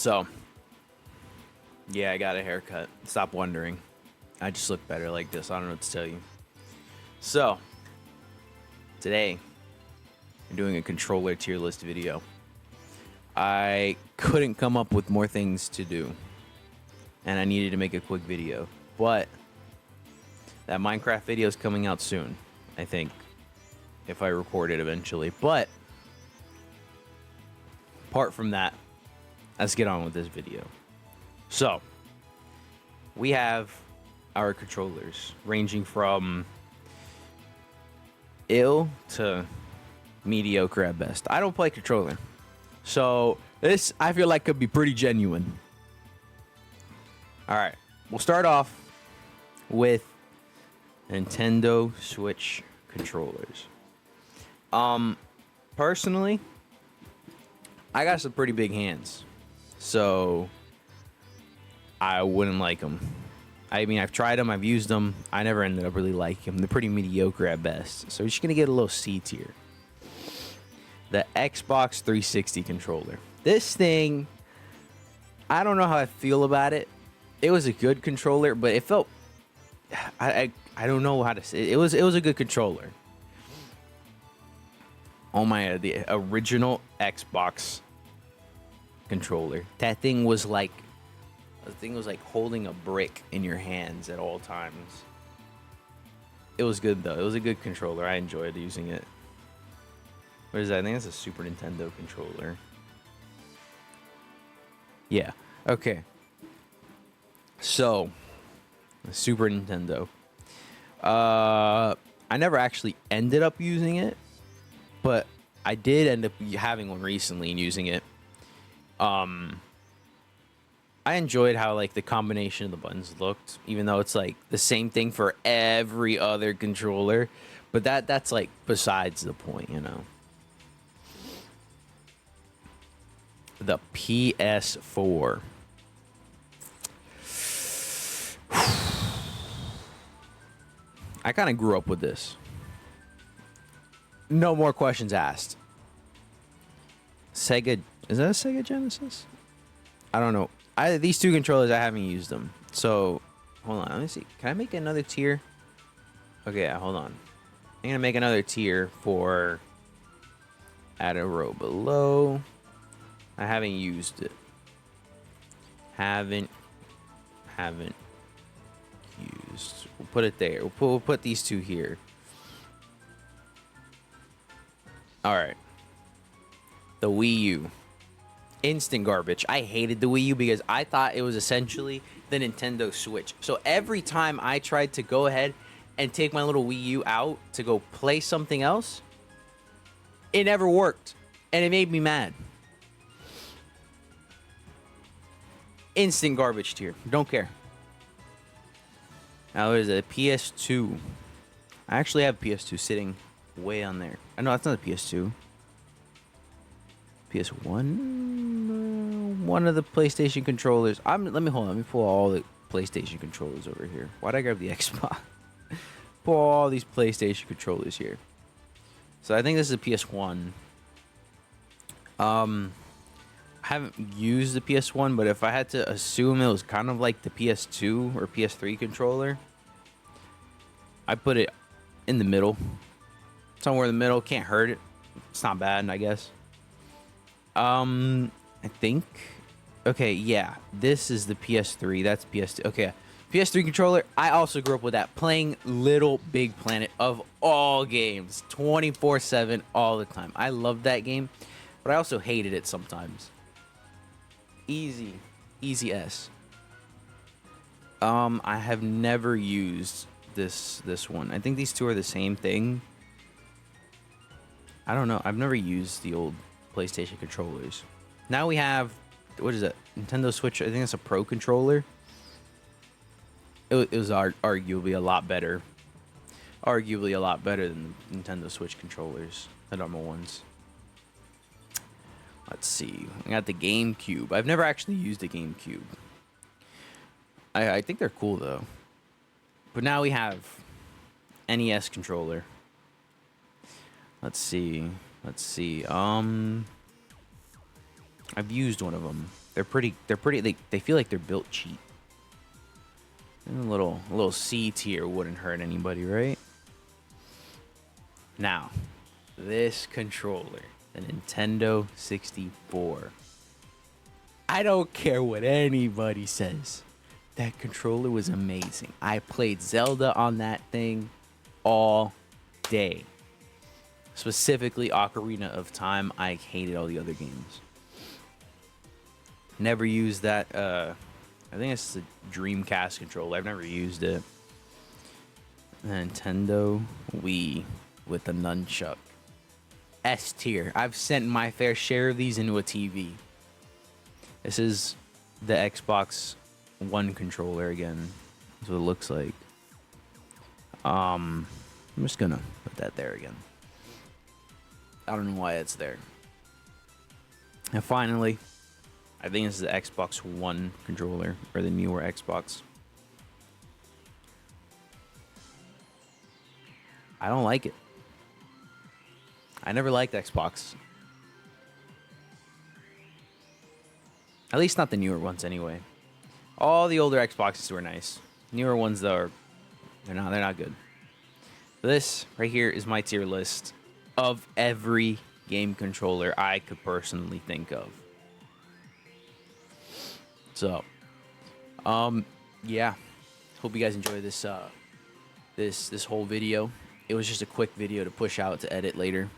So, yeah, I got a haircut. Stop wondering. I just look better like this. I don't know what to tell you. So, today, I'm doing a controller tier list video. I couldn't come up with more things to do, and I needed to make a quick video. But that Minecraft video is coming out soon, I think, if I record it eventually. But apart from that, let's get on with this video. So, we have our controllers ranging from ill to mediocre at best. I don't play controller, so this I feel like could be pretty genuine. All right, we'll start off with Nintendo Switch controllers. Personally, I got some pretty big hands, so I wouldn't like them. I mean, I've tried them, I've used them. I never ended up really liking them. They're pretty mediocre at best. So we're just gonna get a little C tier. The Xbox 360 controller. This thing, I don't know how I feel about it. It was a good controller, but it felt, I don't know how to say it. It was a good controller. Oh my, the original Xbox controller. That thing was like, holding a brick in your hands at all times. It was good though. It was a good controller. I enjoyed using it. What is that? I think that's a Super Nintendo controller. Yeah. Okay. So, Super Nintendo. I never actually ended up using it, but I did end up having one recently and using it. I enjoyed how like the combination of the buttons looked, even though it's like the same thing for every other controller. But that's like besides the point, you know. The PS4. I kind of grew up with this. No more questions asked. Sega, is that a Sega Genesis? I don't know. These two controllers, I haven't used them. So, hold on. Let me see. Can I make another tier? Okay, yeah, hold on. I'm going to make another tier for add a row below. I haven't used it. Haven't used. We'll put it there. We'll put these two here. All right. The Wii U. Instant garbage. I hated the Wii U because I thought it was essentially the Nintendo Switch. So every time I tried to go ahead and take my little Wii U out to go play something else, it never worked. And it made me mad. Instant garbage tier. Don't care. Now there's a PS2. I actually have PS2 sitting way on there. I know that's not a PS2. PS1, one of the PlayStation controllers. Let me pull all the PlayStation controllers over here. Why'd I grab the Xbox? Pull all these PlayStation controllers here. So I think this is a PS1. I haven't used the PS1, but if I had to assume it was kind of like the PS2 or PS3 controller, I put it in the middle. Somewhere in the middle. Can't hurt it. It's not bad, I guess. I think. Okay, yeah. This is the PS3. That's PS2. Okay. PS3 controller. I also grew up with that. Playing Little Big Planet of all games. 24/7 all the time. I loved that game. But I also hated it sometimes. Easy. Easy S. I have never used this one. I think these two are the same thing. I don't know. I've never used the old PlayStation controllers. Now we have, what is that? Nintendo Switch. I think it's a Pro controller. It was arguably a lot better. Arguably a lot better than the Nintendo Switch controllers, the normal ones. Let's see. I got the GameCube. I've never actually used a GameCube. I think they're cool though. But now we have NES controller. Let's see. I've used one of them. They're pretty. They feel like they're built cheap. And a little C tier wouldn't hurt anybody, right? Now, this controller, the Nintendo 64. I don't care what anybody says. That controller was amazing. I played Zelda on that thing all day. Specifically Ocarina of Time. I hated all the other games. Never used that. I think it's the Dreamcast controller. I've never used it. Nintendo Wii with the nunchuck. S tier. I've sent my fair share of these into a TV. This is the Xbox One controller again. That's what it looks like. I'm just gonna put that there again. I don't know why it's there. And finally, I think this is the Xbox One controller, or the newer Xbox. I don't like it. I never liked Xbox. At least not the newer ones anyway. All the older Xboxes were nice. Newer ones though are they're not good. This right here is my tier list of every game controller I could personally think of. So, yeah. Hope you guys enjoy this this whole video. It was just a quick video to push out to edit later.